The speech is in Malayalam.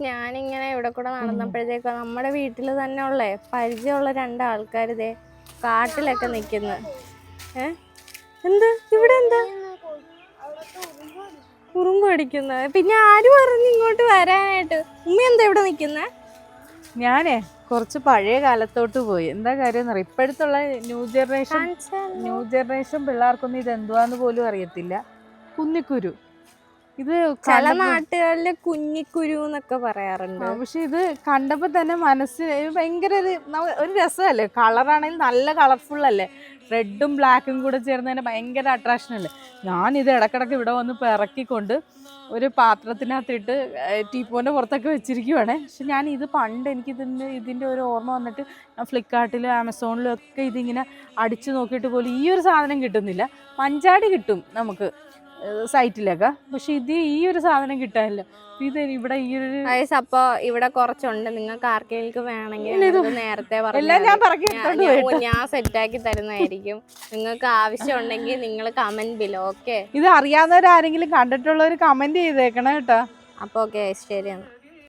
ഞാനിങ്ങനെ ഇവിടെ കൂടെ നടന്നപ്പോഴത്തേക്ക് നമ്മുടെ വീട്ടിൽ തന്നെ ഉള്ളേ പരിചയമുള്ള രണ്ടാൾക്കാർ ഇതേ കാട്ടിലൊക്കെ നിക്കുന്നു. എന്താ ഇവിടെ എന്താ ഉറുമ്പ് അടിക്കുന്ന? പിന്നെ ആര് പറഞ്ഞു ഇങ്ങോട്ട് വരാനായിട്ട്? ഉമ്മ എന്താ ഇവിടെ നിക്കുന്നേ? ഞാനേ കുറച്ച് പഴയ കാലത്തോട്ട് പോയി. എന്താ കാര്യം എന്നറിയാം, ഇപ്പോഴത്തുള്ള ന്യൂ ജനറേഷൻ പിള്ളേർക്കൊന്നും ഇത് എന്തുവാന്ന് പോലും അറിയത്തില്ല. കുന്നിക്കുരു, ഇത് ചില നാട്ടുകളില് കുഞ്ഞിക്കുരു എന്നൊക്കെ പറയാറുണ്ട്. പക്ഷെ ഇത് കണ്ടപ്പോ തന്നെ മനസ്സിന് ഭയങ്കര ഒരു രസമല്ലേ. കളറാണെങ്കിൽ നല്ല കളർഫുൾ അല്ലേ, റെഡും ബ്ലാക്കും കൂടെ ചേർന്നതിന് ഭയങ്കര അട്രാക്ഷൻ അല്ലേ. ഞാനിത് ഇടക്കിടക്ക് ഇവിടെ വന്ന് പിറക്കിക്കൊണ്ട് ഒരു പാത്രത്തിനകത്തിട്ട് ടീപ്പോൻ്റെ പുറത്തൊക്കെ വെച്ചിരിക്കുവാണേ. പക്ഷെ ഞാൻ ഇത് പണ്ട് ഇതിൻ്റെ ഒരു ഓർമ്മ വന്നിട്ട് ഫ്ലിപ്കാർട്ടിലും ആമസോണിലും ഒക്കെ ഇതിങ്ങനെ അടിച്ചു നോക്കിയിട്ട് പോലും ഈ ഒരു സാധനം കിട്ടുന്നില്ല. മഞ്ചാടി കിട്ടും നമുക്ക് സൈറ്റിലൊക്കെ, പക്ഷെ ഇത് ഈ ഒരു സാധനം കിട്ടാനില്ല. ഇത് ഇവിടെ ഈ ഒരു അപ്പൊ ഇവിടെ കുറച്ചുണ്ട്, നിങ്ങൾക്ക് ആർക്കെങ്കിലും വേണമെങ്കിൽ നേരത്തെ ഞാൻ സെറ്റാക്കി തരുന്നതായിരിക്കും. നിങ്ങൾക്ക് ആവശ്യമുണ്ടെങ്കിൽ നിങ്ങൾ കമന്റ് ബിലോ. ഓക്കെ, ഇത് അറിയാവുന്നവരാരെങ്കിലും കണ്ടിട്ടുള്ളവർ കമന്റ് ചെയ്തേക്കണം കേട്ടോ. അപ്പൊ ഓക്കെ, ശരിയാണ്.